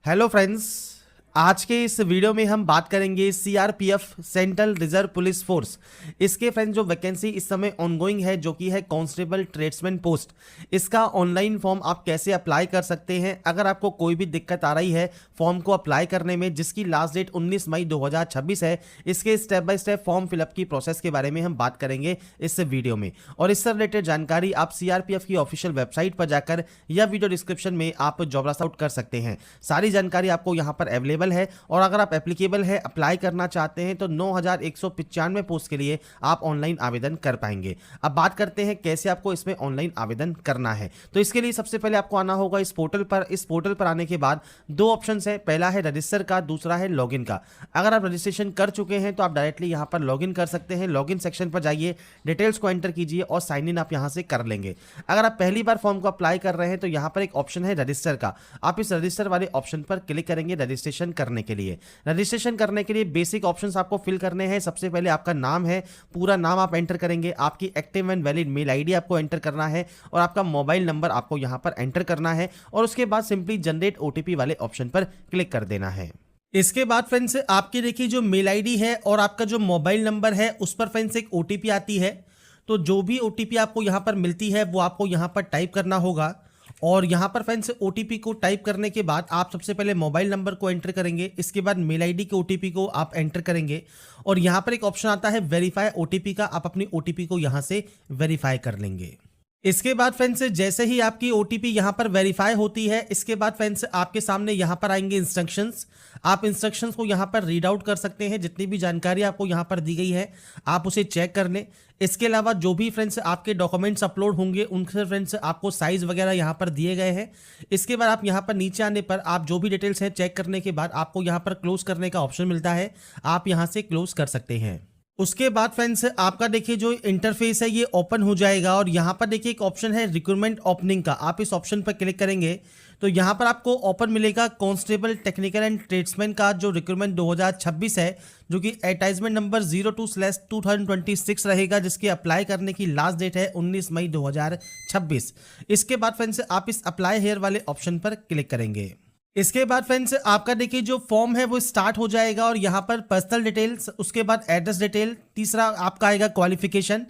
Hello friends, आज के इस वीडियो में हम बात करेंगे CRPF central reserve police force. इसके फ्रेंड्स जो वैकेंसी इस समय ऑनगोइंग है जो कि है कांस्टेबल ट्रेड्समैन पोस्ट, इसका ऑनलाइन फॉर्म आप कैसे अप्लाई कर सकते हैं। अगर आपको कोई भी दिक्कत आ रही है फॉर्म को अप्लाई करने में, जिसकी लास्ट डेट 19 मई 2026 है, इसके step by step form fill up की प्रोसेस के बारे में हम बात करेंगे इस वीडियो में। और इससे रिलेटेड जानकारी आप सीआरपीएफ की ऑफिशियल वेबसाइट पर जाकर या वीडियो डिस्क्रिप्शन में आप जॉब आउट कर सकते हैं। सारी जानकारी आपको यहाँ पर अवेलेबल है। और अगर आप एप्लीकेबल है, अप्लाई करना चाहते हैं, तो 9195 पोस्ट के लिए आप ऑनलाइन आवेदन कर पाएंगे। अब बात करते हैं कैसे आपको इसमें ऑनलाइन आवेदन करना है। तो इसके लिए सबसे पहले आपको आना होगा इस पोर्टल पर। इस पोर्टल पर आने के बाद दो ऑप्शंस है, पहला है रजिस्टर का, दूसरा है लॉगिन का। अगर आप रजिस्ट्रेशन कर चुके हैं तो आप डायरेक्टली यहां पर लॉगिन कर सकते हैं। लॉगिन सेक्शन पर जाइए, डिटेल्स को एंटर कीजिए और साइन इन आप यहां से कर लेंगे। अगर आप पहली बार फॉर्म को अप्लाई कर रहे हैं तो यहां पर एक ऑप्शन है रजिस्टर का, आप इस रजिस्टर वाले ऑप्शन पर क्लिक करेंगे रजिस्ट्रेशन करने के लिए। रजिस्ट्रेशन करने के लिए बेसिक ऑप्शंस आपको फिल करने हैं। सबसे पहले आपका नाम है, पूरा नाम आप एंटर करेंगे, आपकी active and valid mail ID आपको एंटर करना है और आपका मोबाइल नंबर आपको यहां पर एंटर करना है। और उसके बाद सिंपली जनरेट ओटीपी वाले ऑप्शन पर क्लिक कर देना है। इसके बाद फ्रेंड्स आपकी देखिए जो मेल आईडी है और आपका जो मोबाइल नंबर है उस पर फ्रेंड्स एक ओटीपी आती है। तो जो भी ओटीपी आपको यहां पर मिलती है वो आपको यहां पर टाइप करना होगा। और यहाँ पर फ्रेंड्स ओटीपी को टाइप करने के बाद आप सबसे पहले मोबाइल नंबर को एंटर करेंगे, इसके बाद मेल आईडी के ओटीपी को आप एंटर करेंगे और यहाँ पर एक ऑप्शन आता है वेरीफाई ओटीपी का, आप अपनी ओटीपी को यहाँ से वेरीफाई कर लेंगे। इसके बाद फ्रेंड्स जैसे ही आपकी ओटीपी यहाँ पर वेरीफाई होती है, इसके बाद फ्रेंड्स आपके सामने यहाँ पर आएंगे इंस्ट्रक्शंस। आप इंस्ट्रक्शंस को यहाँ पर रीड आउट कर सकते हैं। जितनी भी जानकारी आपको यहाँ पर दी गई है आप उसे चेक कर लें। इसके अलावा जो भी फ्रेंड्स आपके डॉक्यूमेंट्स अपलोड होंगे उनसे फ्रेंड्स आपको साइज वगैरह यहाँ पर दिए गए हैं। इसके बाद आप यहाँ पर नीचे आने पर आप जो भी डिटेल्स हैं चेक करने के बाद आपको यहाँ पर क्लोज करने का ऑप्शन मिलता है, आप यहाँ से क्लोज कर सकते हैं। उसके बाद फ्रेंड्स आपका देखिए जो इंटरफेस है ये ओपन हो जाएगा और यहाँ पर देखिए एक ऑप्शन है रिक्रूटमेंट ओपनिंग का, आप इस ऑप्शन पर क्लिक करेंगे तो यहाँ पर आपको ओपन मिलेगा कांस्टेबल टेक्निकल एंड ट्रेड्समैन का जो रिक्रूटमेंट 2026 है, जो कि एडवर्टाइजमेंट नंबर 02/2026 रहेगा, जिसकी अप्लाई करने की लास्ट डेट है 19 मई 2026। इसके बाद फ्रेंड्स आप इस अप्लाई हेयर वाले ऑप्शन पर क्लिक करेंगे। इसके बाद फ्रेंड्स आपका देखिए जो फॉर्म है वो स्टार्ट हो जाएगा और यहाँ पर पर्सनल डिटेल्स, उसके बाद एड्रेस डिटेल, तीसरा आपका आएगा क्वालिफिकेशन,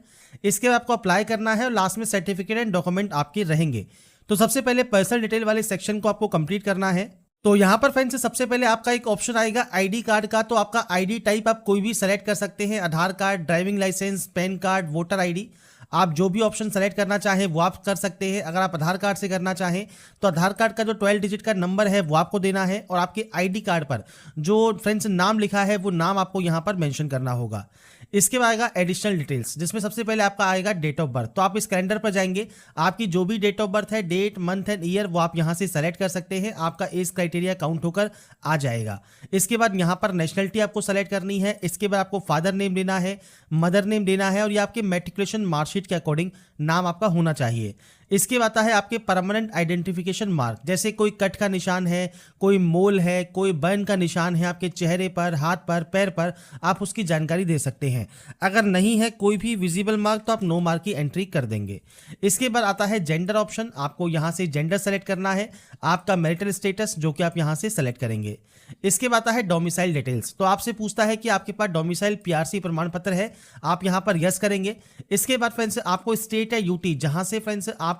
इसके बाद आपको अप्लाई करना है और लास्ट में सर्टिफिकेट एंड डॉक्यूमेंट आपके रहेंगे। तो सबसे पहले पर्सनल डिटेल वाले सेक्शन को आपको कंप्लीट करना है। तो यहाँ पर फ्रेंड्स सबसे पहले आपका एक ऑप्शन आएगा आईडी कार्ड का। तो आपका आईडी टाइप आप कोई भी सेलेक्ट कर सकते हैं, Aadhaar card, driving licence, PAN card, voter ID, आप जो भी ऑप्शन सेलेक्ट करना चाहें वो आप कर सकते हैं। अगर आप आधार कार्ड से करना चाहें तो आधार कार्ड का जो 12 डिजिट का नंबर है वो आपको देना है और आपके आईडी कार्ड पर जो फ्रेंड्स नाम लिखा है वो नाम आपको यहाँ पर मेंशन करना होगा। इसके बाद आएगा एडिशनल डिटेल्स, जिसमें सबसे पहले आपका आएगा डेट ऑफ बर्थ। तो आप इस कैलेंडर पर जाएंगे, आपकी जो भी डेट ऑफ बर्थ है, डेट, मंथ एंड ईयर, वो आप यहाँ से सेलेक्ट कर सकते हैं, आपका एज क्राइटेरिया काउंट होकर आ जाएगा। इसके बाद यहाँ पर नेशनलिटी आपको सेलेक्ट करनी है। इसके बाद आपको फादर नेम देना है, मदर नेम देना है और ये आपके मेट्रिकुलेशन मार्कशीट के अकॉर्डिंग नाम आपका होना चाहिए। इसके बाद आता है आपके परमानेंट आइडेंटिफिकेशन मार्क, जैसे कोई कट का निशान है, कोई मोल है, कोई बर्न का निशान है आपके चेहरे पर, हाथ पर, पैर पर, आप उसकी जानकारी दे सकते हैं। अगर नहीं है कोई भी विजिबल मार्क तो आप नो मार्क की एंट्री कर देंगे। इसके बाद आता है जेंडर ऑप्शन, आपको यहाँ से जेंडर सेलेक्ट करना है, आपका मैरिटल स्टेटस जो कि आप यहाँ से सेलेक्ट करेंगे। इसके बाद आता है डोमिसाइल डिटेल्स, तो आपसे पूछता है कि आपके पास डोमिसाइल पीआरसी प्रमाण पत्र है, आप यहाँ पर यस करेंगे। इसके बाद फ्रेंड्स आपको स्टेट है यूटी, जहाँ से फ्रेंड्स आप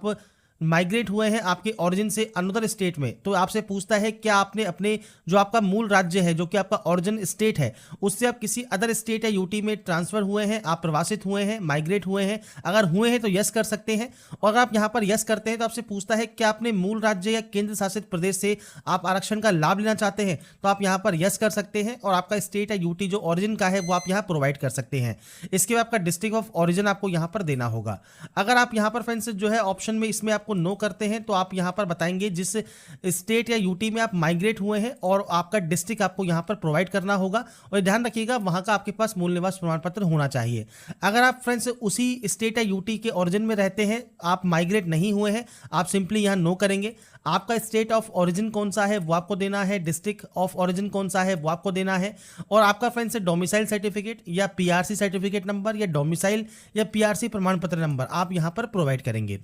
माइग्रेट हुए हैं आपके ओरिजिन से अनदर स्टेट में, तो आपसे पूछता है क्या आपने अपने जो आपका मूल राज्य है, जो कि आपका ओरिजिन स्टेट है, उससे आप किसी अदर स्टेट या यूटी में ट्रांसफर हुए हैं, आप प्रवासित हुए हैं, माइग्रेट हुए हैं। अगर हुए हैं तो यस कर सकते हैं और अगर आप यहाँ पर यस करते हैं तो आपसे पूछता है क्या अपने मूल राज्य या केंद्र शासित प्रदेश से आप आरक्षण का लाभ लेना चाहते हैं, तो आप यहाँ पर यस कर सकते हैं और आपका स्टेट या यूटी जो ओरिजिन का है वो आप यहाँ प्रोवाइड कर सकते हैं। इसके बाद आपका डिस्ट्रिक्ट ऑफ ओरिजिन आपको यहाँ पर देना होगा। अगर आप यहाँ पर फ्रेंड्स जो है ऑप्शन में इसमें आपको नो करते हैं तो आप यहां पर बताएंगे जिस स्टेट या यूटी में आप माइग्रेट हुए हैं और आपका डिस्ट्रिक्ट आपको यहां पर प्रोवाइड करना होगा और ध्यान रखिएगा वहां का आपके पास मूल निवास प्रमाण पत्र होना चाहिए। अगर आप फ्रेंड्स उसी स्टेट या यूटी के ओरिजिन में रहते हैं, आप माइग्रेट नहीं हुए हैं, आप सिंपली यहां नो करेंगे। आपका स्टेट ऑफ ओरिजिन कौन सा है वो आपको देना है, डिस्ट्रिक्ट ऑफ ओरिजिन कौन सा है वो आपको देना है, और आपका फ्रेंड्स डोमिसाइल सर्टिफिकेट या पीआरसी सर्टिफिकेट नंबर या डोमिसाइल या पीआरसी प्रमाण पत्र नंबर आप यहाँ पर प्रोवाइड करेंगे।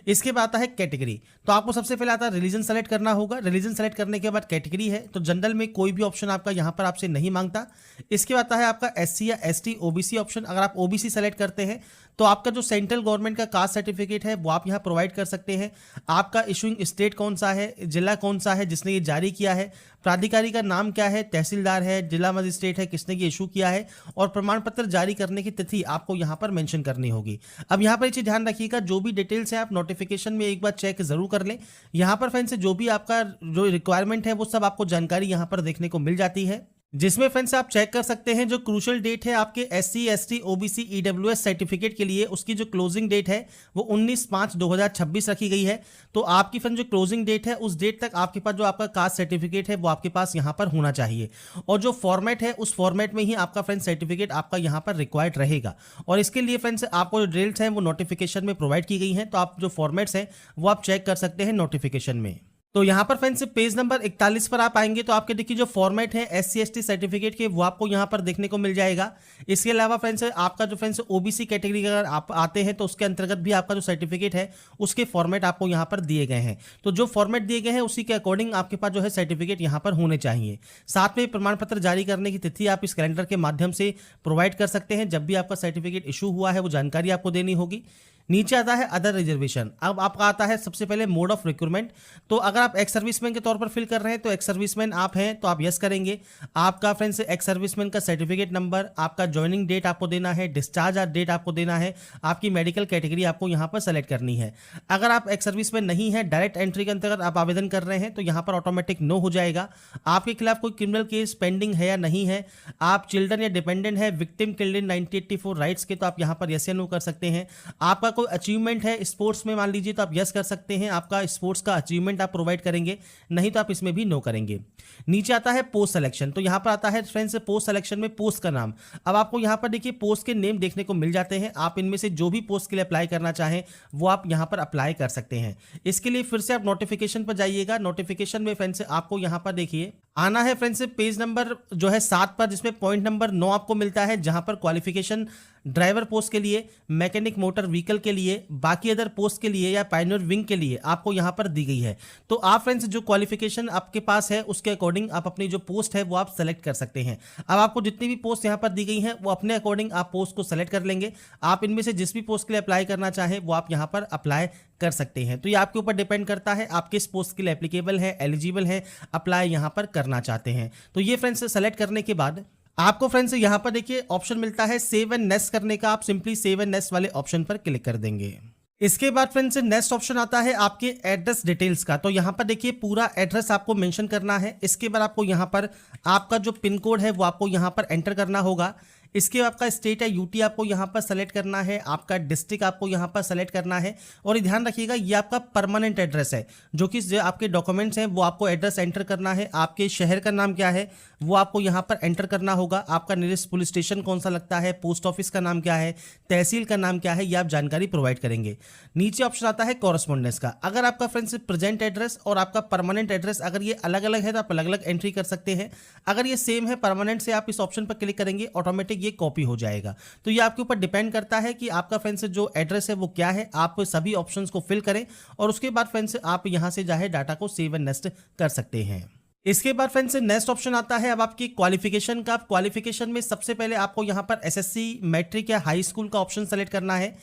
इसके बाद आता है कैटेगरी। तो आपको सबसे पहले आता है रिलीजन सेलेक्ट करना होगा। रिलीजन सेलेक्ट करने के बाद कैटेगरी है तो जनरल में कोई भी ऑप्शन आपका यहाँ पर आपसे नहीं मांगता। इसके बाद आता है आपका एससी या एसटी ओबीसी ऑप्शन। अगर आप ओबीसी सेलेक्ट करते हैं तो आपका जो सेंट्रल गवर्नमेंट का कास्ट सर्टिफिकेट है वो आप यहाँ प्रोवाइड कर सकते हैं। आपका इशूइंग स्टेट कौन सा है, जिला कौन सा है जिसने ये जारी किया है, प्राधिकारी का नाम क्या है, तहसीलदार है, जिला मजिस्ट्रेट है, किसने ये इशू किया है, और प्रमाण पत्र जारी करने की तिथि आपको यहाँ पर मेंशन करनी होगी। अब यहाँ पर एक चीज ध्यान रखिएगा, जो भी डिटेल्स है आप नोटिफिकेशन में एक बार चेक जरूर कर लें। यहाँ पर फ्रेंड्स जो भी आपका जो रिक्वायरमेंट है वो सब आपको जानकारी यहाँ पर देखने को मिल जाती है, जिसमें फ्रेंड्स आप चेक कर सकते हैं जो क्रूशियल डेट है आपके SC ST OBC EWS certificate के लिए, उसकी जो क्लोजिंग डेट है वो 19/5/2026 रखी गई है। तो आपकी फ्रेंड जो क्लोजिंग डेट है उस डेट तक आपके पास जो आपका कास्ट सर्टिफिकेट है वो आपके पास यहाँ पर होना चाहिए, और जो फॉर्मेट है उस फॉर्मेट में ही आपका फ्रेंड सर्टिफिकेट आपका यहाँ पर रिक्वायर्ड रहेगा। और इसके लिए फ्रेंड्स आपको जो डिटेल्स हैं वो नोटिफिकेशन में प्रोवाइड की गई हैं, तो आप जो फॉर्मेट्स हैं वो आप चेक कर सकते हैं नोटिफिकेशन में। तो यहाँ पर फ्रेंड्स पेज नंबर 41 पर आप आएंगे तो आपके देखिए जो फॉर्मेट है एससी एसटी सर्टिफिकेट के वो आपको यहाँ पर देखने को मिल जाएगा। इसके अलावा फ्रेंड्स आपका जो फ्रेंड्स ओबीसी कैटेगरी अगर आप आते हैं तो उसके अंतर्गत भी आपका जो सर्टिफिकेट है उसके फॉर्मेट आपको यहाँ पर दिए गए हैं। तो जो फॉर्मेट दिए गए हैं उसी के अकॉर्डिंग आपके पास जो है सर्टिफिकेट यहाँ पर होने चाहिए। साथ में प्रमाण पत्र जारी करने की तिथि आप इस कैलेंडर के माध्यम से प्रोवाइड कर सकते हैं। जब भी आपका सर्टिफिकेट इशू हुआ है वो जानकारी आपको देनी होगी। नीचे आता है अदर रिजर्वेशन। अब आपका आता है सबसे पहले मोड ऑफ रिक्रूटमेंट। तो अगर आप एक्स सर्विसमैन के तौर पर फिल कर रहे हैं तो एक्स सर्विसमैन आप हैं तो आप यस करेंगे। आपका फ्रेंड्स एक्स सर्विसमैन का सर्टिफिकेट नंबर, आपका ज्वाइनिंग डेट आपको देना है, डिस्चार्ज डेट आपको देना है, आपकी मेडिकल कैटेगरी आपको यहाँ पर सेलेक्ट करनी है। अगर आप एक्स सर्विसमैन नहीं है, डायरेक्ट एंट्री के अंतर्गत आप आवेदन कर रहे हैं तो यहाँ पर ऑटोमेटिक नो हो जाएगा। आपके खिलाफ कोई क्रिमिनल केस पेंडिंग है या नहीं है, आप चिल्ड्रन या डिपेंडेंट है, विक्टिम किल्ड इन 1984 राइट्स के, तो आप यहाँ पर यस या नो कर सकते हैं। आपका कोई अचीवमेंट है स्पोर्ट्स में मान लीजिए तो आप यस कर सकते हैं, आपका स्पोर्ट्स का अचीवमेंट आप प्रोवाइड करेंगे, नहीं तो आप इसमें भी नो करेंगे। नीचे आता है पोस्ट सिलेक्शन। तो यहाँ पर आता है फ्रेंड्स पोस्ट सिलेक्शन में पोस्ट का नाम। अब आपको यहाँ पर देखिए पोस्ट के नेम देखने को मिल जाते हैं। आप इनमें से जो भी पोस्ट के लिए अप्लाई करना चाहें वो आप यहाँ पर अप्लाई कर सकते हैं। इसके लिए फिर से आप नोटिफिकेशन पर जाइएगा। नोटिफिकेशन में फ्रेंड्स आपको यहाँ पर देखिए आना है फ्रेंड्स पेज नंबर जो है 7 पर, जिसमें पॉइंट नंबर 9 आपको मिलता है, जहां पर क्वालिफिकेशन ड्राइवर पोस्ट के लिए, मैकेनिक मोटर व्हीकल के लिए, बाकी अदर पोस्ट के लिए या पायनियर विंग के लिए आपको यहां पर दी गई है। तो आप फ्रेंड्स जो क्वालिफिकेशन आपके पास है उसके अकॉर्डिंग आप अपनी जो पोस्ट है वो आप सेलेक्ट कर सकते हैं। अब आपको जितनी भी पोस्ट यहां पर दी गई है वो अपने अकॉर्डिंग आप पोस्ट को सेलेक्ट कर लेंगे। आप इनमें से जिस भी पोस्ट के लिए अप्लाई करना चाहें वो आप यहां पर अप्लाई कर सकते हैं। तो ये आपके ऊपर डिपेंड करता है आप किस पोस्ट के लिए एप्लीकेबल है, एलिजिबल है, अप्लाई यहां पर करना चाहते हैं। तो ये फ्रेंड्स सेलेक्ट करने के बाद आपको फ्रेंड्स यहां पर देखिए ऑप्शन मिलता है सेव एंड नेक्स्ट करने का। आप सिंपली सेव एंड नेक्स्ट वाले ऑप्शन पर क्लिक कर देंगे। इसके बाद फ्रेंड्स नेक्स्ट ऑप्शन आता है आपके एड्रेस डिटेल्स का। तो यहाँ पर देखिए पूरा एड्रेस आपको मेंशन करना है। इसके बाद आपको यहाँ पर आपका जो पिन कोड है वो आपको यहाँ पर एंटर करना होगा। इसके आपका स्टेट है यूटी आपको यहाँ पर सेलेक्ट करना है, आपका डिस्ट्रिक्ट आपको यहाँ पर सेलेक्ट करना है। और ये ध्यान रखिएगा ये आपका परमानेंट एड्रेस है, जो कि जो आपके डॉक्यूमेंट्स हैं वो आपको एड्रेस एंटर करना है। आपके शहर का नाम क्या है वो आपको यहाँ पर एंटर करना होगा। आपका नियरेस्ट पुलिस स्टेशन कौन सा लगता है, पोस्ट ऑफिस का नाम क्या है, तहसील का नाम क्या है, ये आप जानकारी प्रोवाइड करेंगे। नीचे ऑप्शन आता है कॉरेस्पॉन्डेंस का। अगर आपका फ्रेंड्स प्रेजेंट एड्रेस और आपका परमानेंट एड्रेस अगर ये अलग अलग है तो आप अलग अलग एंट्री कर सकते हैं। अगर ये सेम है परमानेंट से आप इस ऑप्शन पर क्लिक करेंगे ऑटोमेटिक ये कॉपी हो जाएगा। तो ये आपके ऊपर डिपेंड करता है कि आपका फ्रेंड्स जो एड्रेस है वो क्या है। आप सभी ऑप्शंस को फिल करें और उसके बाद फ्रेंड्स आप यहां से चाहे डाटा को सेव एंड नेक्स्ट कर सकते हैं। इसके बाद फ्रेंड्स नेक्स्ट ऑप्शन आता है अब आपकी क्वालिफिकेशन का। क्वालिफिकेशन में सबसे पहले आपको यहां पर एसएससी, मैट्रिक या हाई स्कूल का ऑप्शन सेलेक्ट करना है।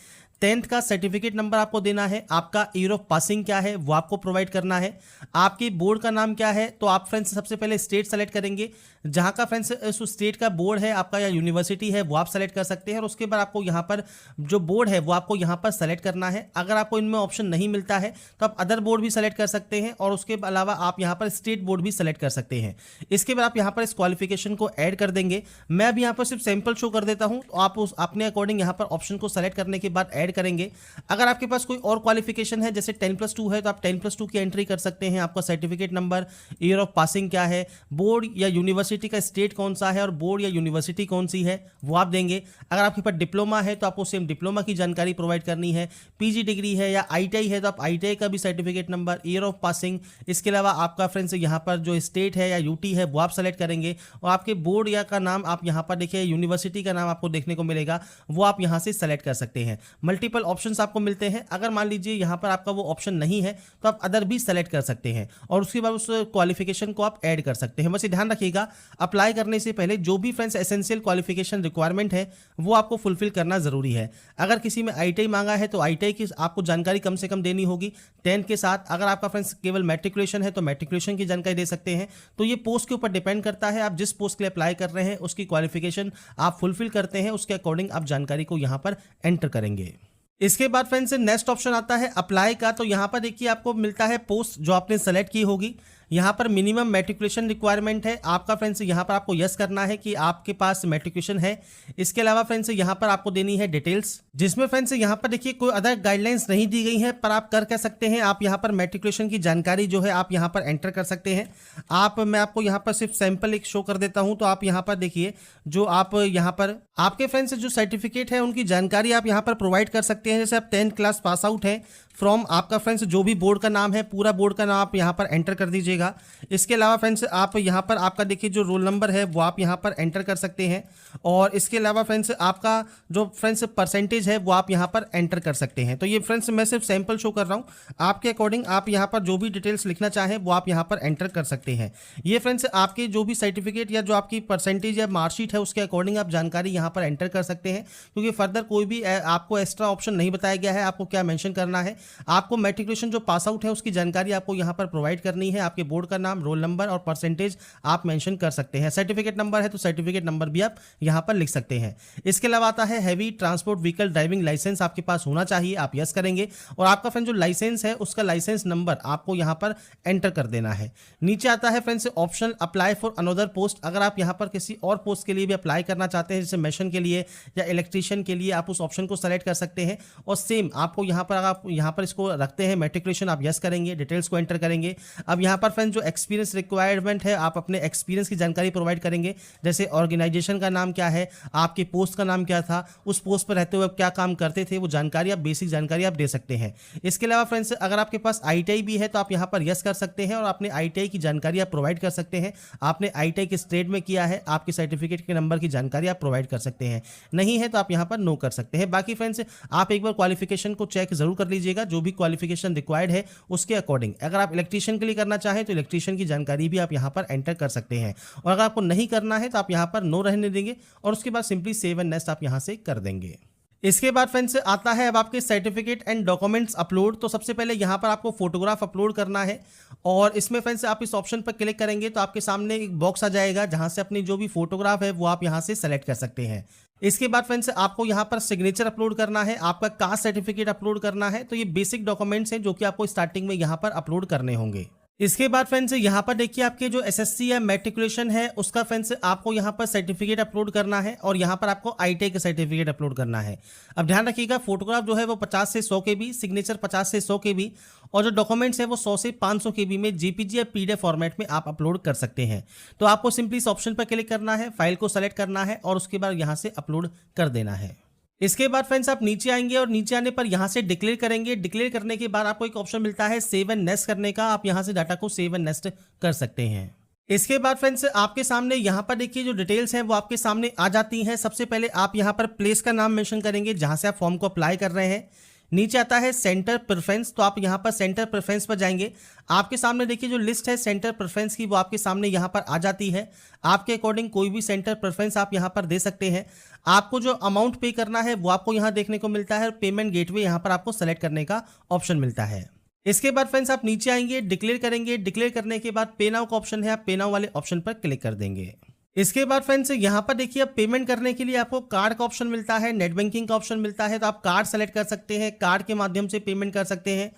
10th का सर्टिफिकेट नंबर आपको देना है। आपका ईयर ऑफ पासिंग क्या है वो आपको प्रोवाइड करना है। आपके बोर्ड का नाम क्या है, तो आप फ्रेंड्स सबसे पहले स्टेट सेलेक्ट करेंगे, जहां का फ्रेंड्स उस स्टेट का बोर्ड है आपका या यूनिवर्सिटी है वो आप सेलेक्ट कर सकते हैं। और उसके बाद आपको यहाँ पर जो बोर्ड है वो आपको यहाँ पर सेलेक्ट करना है। अगर आपको इनमें ऑप्शन नहीं मिलता है तो आप अदर बोर्ड भी सेलेक्ट कर सकते हैं और उसके अलावा आप यहाँ पर स्टेट बोर्ड भी सेलेक्ट कर सकते हैं। इसके बाद आप यहाँ पर इस क्वालिफिकेशन को ऐड कर देंगे। मैं अभी यहाँ पर सिर्फ सैंपल शो कर देता हूँ, तो आप अपने अकॉर्डिंग यहाँ पर ऑप्शन को सेलेक्ट करने के बाद ऐड ऐड करेंगे। अगर आपके पास कोई और क्वालिफिकेशन है जैसे 10+2 है तो आप 10+2 की एंट्री कर सकते हैं। आपका certificate number, year of passing क्या है, बोर्ड या यूनिवर्सिटी का स्टेट कौन सा है और बोर्ड या यूनिवर्सिटी कौन सी है वो आप देंगे। अगर आपके पास डिप्लोमा है तो आपको सेम डिप्लोमा की जानकारी प्रोवाइड करनी है। पीजी डिग्री है या आईटीआई है तो आप आईटीआई का भी certificate number, year of passing, इसके अलावा आपका फ्रेंड्स यहाँ पर जो स्टेट है या यूटी है वो आप सेलेक्ट करेंगे और आपके बोर्ड या का नाम आप यहाँ पर देखिए, यूनिवर्सिटी का नाम आपको देखने को मिलेगा वो आप यहाँ से सेलेक्ट कर सकते हैं। मल्टीपल ऑप्शंस आपको मिलते हैं। अगर मान लीजिए यहाँ पर आपका वो ऑप्शन नहीं है तो आप अदर भी सेलेक्ट कर सकते हैं और उसके बाद उस क्वालिफिकेशन को आप ऐड कर सकते हैं। बस ये ध्यान रखिएगा, अप्लाई करने से पहले जो भी फ्रेंड्स एसेंशियल क्वालिफिकेशन रिक्वायरमेंट है वो आपको फुलफिल करना जरूरी है। अगर किसी में आईटीआई मांगा है तो आईटीआई की आपको जानकारी कम से कम देनी होगी 10 के साथ। अगर आपका फ्रेंड्स केवल मैट्रिकुलेशन है तो मैट्रिकुलेशन की जानकारी दे सकते हैं। तो ये पोस्ट के ऊपर डिपेंड करता है, आप जिस पोस्ट के लिए अप्लाई कर रहे हैं उसकी क्वालिफिकेशन आप फुलफिल करते हैं, उसके अकॉर्डिंग आप जानकारी को यहाँ पर एंटर करेंगे। इसके बाद फ्रेंड्स नेक्स्ट ऑप्शन आता है अप्लाई का। तो यहाँ पर देखिए आपको मिलता है पोस्ट जो आपने सेलेक्ट की होगी। यहाँ पर मिनिमम मैट्रिकुलेशन रिक्वायरमेंट है आपका फ्रेंड्स, यहाँ पर आपको यस करना है कि आपके पास मैट्रिकुलेशन है। इसके अलावा फ्रेंड्स यहाँ पर आपको देनी है डिटेल्स, जिसमें फ्रेंड्स यहाँ पर देखिए कोई अदर गाइडलाइंस नहीं दी गई है पर आप कर सकते हैं। आप यहाँ पर मैट्रिकुलेशन की जानकारी जो है आप यहाँ पर एंटर कर सकते हैं। मैं आपको यहाँ पर सिर्फ सैंपल एक शो कर देता हूँ। तो आप यहाँ पर देखिए जो आप यहाँ पर आपके फ्रेंड्स जो सर्टिफिकेट है उनकी जानकारी आप यहाँ पर प्रोवाइड कर सकते हैं। जैसे आप 10th क्लास पास आउट हैं फ्रॉम आपका फ्रेंड्स जो भी बोर्ड का नाम है पूरा बोर्ड का नाम आप यहाँ पर एंटर कर दीजिएगा। इसके अलावा फ्रेंड्स आप यहाँ पर आपका देखिए जो रोल नंबर है वो आप यहाँ पर एंटर कर सकते हैं और इसके अलावा फ्रेंड्स आपका जो फ्रेंड्स परसेंटेज है वो आप यहाँ पर एंटर कर सकते हैं। तो ये फ्रेंड्स मैं सिर्फ सैंपल शो कर रहा हूँ, आपके अकॉर्डिंग आप यहाँ पर जो भी डिटेल्स लिखना चाहें वो आप यहाँ पर एंटर कर सकते हैं। ये फ्रेंड्स आपके जो भी सर्टिफिकेट या जो आपकी परसेंटेज या मार्कशीट है उसके अकॉर्डिंग आप जानकारी यहाँ पर एंटर कर सकते हैं, क्योंकि फर्दर कोई भी आपको एक्स्ट्रा ऑप्शन नहीं बताया गया है आपको क्या मेंशन करना है। आपको मैट्रिकुलेशन जो पास आउट है उसकी जानकारी आपको यहाँ पर प्रोवाइड करनी है। आपके बोर्ड का नाम, रोल नंबर और परसेंटेज आप मेंशन कर सकते हैं। सर्टिफिकेट नंबर है तो सर्टिफिकेट नंबर भी आप यहाँ पर लिख सकते हैं। इसके अलावा आता है heavy transport vehicle driving licence आपके पास होना चाहिए, आप यस करेंगे और आपका फ्रेंड जो लाइसेंस है उसका लाइसेंस नंबर आपको यहाँ पर एंटर कर देना है। नीचे आता है friends option apply for another post. अगर आप यहाँ पर किसी और पोस्ट के लिए भी अप्लाई करना चाहते हैं जैसे मैशन के लिए या इलेक्ट्रीशियन के लिए, आप उस ऑप्शन को सेलेक्ट कर सकते हैं और सेम आपको यहाँ पर आप यहाँ पर इसको रखते हैं मैट्रिकुलेशन, आप यस करेंगे, डिटेल्स को एंटर करेंगे। अब यहाँ पर फ्रेंड्स जो एक्सपीरियंस रिक्वायरमेंट है आप अपने एक्सपीरियंस की जानकारी प्रोवाइड करेंगे, जैसे ऑर्गेनाइजेशन का नाम क्या है, आपके पोस्ट का नाम क्या था, उस पोस्ट पर रहते हुए आप क्या काम करते थे, वो जानकारी आप बेसिक जानकारी आप दे सकते हैं। इसके अलावा फ्रेंड्स अगर आपके पास आईटीआई भी है तो आप यहाँ पर यस कर सकते हैं और अपने आईटीआई की जानकारी आप प्रोवाइड कर सकते हैं। आपने आईटीआई किस ट्रेड में किया है, आपके सर्टिफिकेट के नंबर की जानकारी आप प्रोवाइड कर सकते हैं। नहीं है तो आप यहाँ पर नो कर सकते हैं। बाकी फ्रेंड्स आप एक बार क्वालिफिकेशन को चेक जरूर कर लीजिएगा, जो भी क्वालिफिकेशन रिक्वायर्ड है उसके अकॉर्डिंग। अगर आप इलेक्ट्रीशियन के लिए करना चाहें तो इलेक्ट्रीशियन की जानकारी भी आप यहाँ पर एंटर कर सकते हैं और अगर आपको नहीं करना है तो आप यहाँ पर नो रहने देंगे और उसके बाद सिंपली सेव एंड नेक्स्ट आप यहाँ से कर देंगे। इसके बाद फ्रेंड्स आता है अब आपके सर्टिफिकेट एंड डॉक्यूमेंट्स अपलोड। तो सबसे पहले यहाँ पर आपको फोटोग्राफ अपलोड करना है और इसमें फ्रेंड्स आप इस ऑप्शन पर क्लिक करेंगे तो आपके सामने एक बॉक्स आ जाएगा जहाँ से अपनी जो भी फोटोग्राफ है वो आप यहाँ से सेलेक्ट कर सकते हैं। इसके बाद फ्रेंड्स आपको यहाँ पर सिग्नेचर अपलोड करना है, आपका कास्ट सर्टिफिकेट अपलोड करना है। तो ये बेसिक डॉक्यूमेंट्स हैं जो कि आपको स्टार्टिंग में यहाँ पर अपलोड करने होंगे। इसके बाद फ्रेंड्स यहाँ पर देखिए आपके जो एसएससी या मैट्रिकुलेशन है उसका फ्रेंड्स आपको यहाँ पर सर्टिफिकेट अपलोड करना है और यहाँ पर आपको आईटीआई का सर्टिफिकेट अपलोड करना है। अब ध्यान रखिएगा फोटोग्राफ जो है वो 50 से 100 KB, सिग्नेचर 50 से 100 KB और जो डॉक्यूमेंट्स है वो 100 से 500 KB में जेपीजी या पीडीएफ फॉर्मेट में आप अपलोड कर सकते हैं। तो आपको सिंपली इस ऑप्शन पर क्लिक करना है, फाइल को सेलेक्ट करना है और उसके बाद यहाँ से अपलोड कर देना है। इसके बाद फ्रेंड्स आप नीचे आएंगे और नीचे आने पर यहाँ से डिक्लेयर करेंगे। डिक्लेयर करने के बाद आपको एक ऑप्शन मिलता है सेव एंड नेक्स्ट करने का, आप यहाँ से डाटा को सेव एंड नेक्स्ट कर सकते हैं। इसके बाद फ्रेंड्स आपके सामने यहाँ पर देखिए जो डिटेल्स हैं वो आपके सामने आ जाती हैं। सबसे पहले आप यहाँ पर प्लेस का नाम मेंशन करेंगे जहाँ से आप फॉर्म को अप्लाई कर रहे हैं। नीचे आता है सेंटर प्रेफरेंस, तो आप यहाँ पर सेंटर प्रेफरेंस पर जाएंगे। आपके सामने देखिए जो लिस्ट है सेंटर प्रेफरेंस की वो आपके सामने यहाँ पर आ जाती है। आपके अकॉर्डिंग कोई भी सेंटर प्रेफरेंस आप यहाँ पर दे सकते हैं। आपको जो अमाउंट पे करना है वो आपको यहाँ देखने को मिलता है। पेमेंट गेटवे यहाँ पर आपको सेलेक्ट करने का ऑप्शन मिलता है। इसके बाद फ्रेंड्स आप नीचे आएंगे, डिक्लेयर करेंगे। डिक्लेयर करने के बाद पे नाउ का ऑप्शन है, आप पे नाउ वाले ऑप्शन पर क्लिक कर देंगे। इसके बाद फ्रेंड्स यहाँ पर देखिए अब पेमेंट करने के लिए आपको कार्ड का ऑप्शन मिलता है, नेट बैंकिंग का ऑप्शन मिलता है। तो आप कार्ड सेलेक्ट कर सकते हैं, कार्ड के माध्यम से पेमेंट कर सकते हैं।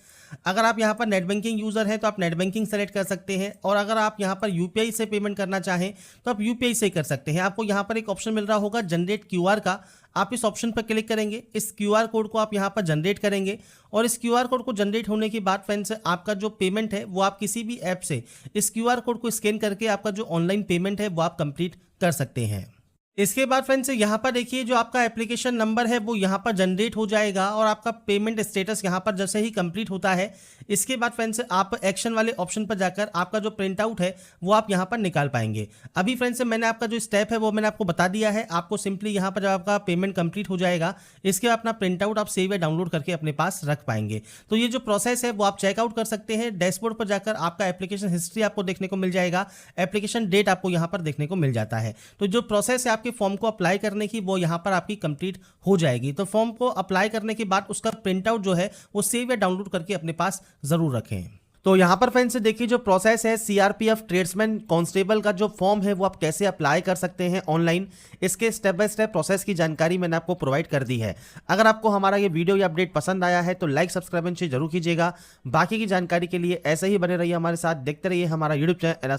अगर आप यहाँ पर नेट बैंकिंग यूज़र हैं तो आप नेट बैंकिंग सेलेक्ट कर सकते हैं, और अगर आप यहाँ पर यूपीआई से पेमेंट करना चाहें तो आप यूपीआई से कर सकते हैं। आपको यहाँ पर एक ऑप्शन मिल रहा होगा जनरेट क्यूआर का, आप इस ऑप्शन पर क्लिक करेंगे। इस क्यूआर कोड को आप यहाँ पर जनरेट करेंगे, और इस क्यूआर कोड को जनरेट होने के बाद फ्रेंड्स आपका जो पेमेंट है वो आप किसी भी ऐप से इस क्यूआर कोड को स्कैन करके आपका जो ऑनलाइन पेमेंट है वो आप कंप्लीट कर सकते हैं। इसके बाद फ्रेंड्स यहाँ पर देखिए जो आपका एप्लीकेशन नंबर है वो यहाँ पर जनरेट हो जाएगा, और आपका पेमेंट स्टेटस यहाँ पर जैसे ही कंप्लीट होता है इसके बाद फ्रेंड्स आप एक्शन वाले ऑप्शन पर जाकर आपका जो प्रिंट आउट है वो आप यहाँ पर निकाल पाएंगे। अभी फ्रेंड्स मैंने आपका जो स्टेप है वो मैंने आपको बता दिया है। आपको सिंपली यहाँ पर जब आपका पेमेंट कंप्लीट हो जाएगा इसके बाद अपना प्रिंट आउट आप सेव या डाउनलोड करके अपने पास रख पाएंगे। तो ये जो प्रोसेस है वो आप चेकआउट कर सकते हैं। डैशबोर्ड पर जाकर आपका एप्लीकेशन हिस्ट्री आपको देखने को मिल जाएगा, एप्लीकेशन डेट आपको यहाँ पर देखने को मिल जाता है। तो जो प्रोसेस है आपके फॉर्म को अप्लाई करने की वो यहाँ पर आपकी कंप्लीट हो जाएगी। तो फॉर्म को अप्लाई करने के बाद उसका प्रिंट आउट जो है वो सेव या डाउनलोड करके अपने पास जरूर रखें। तो यहाँ पर फ्रेंड्स देखिए जो प्रोसेस है सीआरपीएफ ट्रेड्समैन कांस्टेबल का जो फॉर्म है वो आप कैसे अप्लाई कर सकते हैं ऑनलाइन, इसके स्टेप बाय स्टेप प्रोसेस की जानकारी मैंने आपको प्रोवाइड कर दी है। अगर आपको हमारा ये वीडियो या अपडेट पसंद आया है तो लाइक सब्सक्राइब जरूर कीजिएगा। बाकी की जानकारी के लिए ऐसे ही बने रहिए हमारे साथ, देखते रहिए हमारा यूट्यूब चैनल।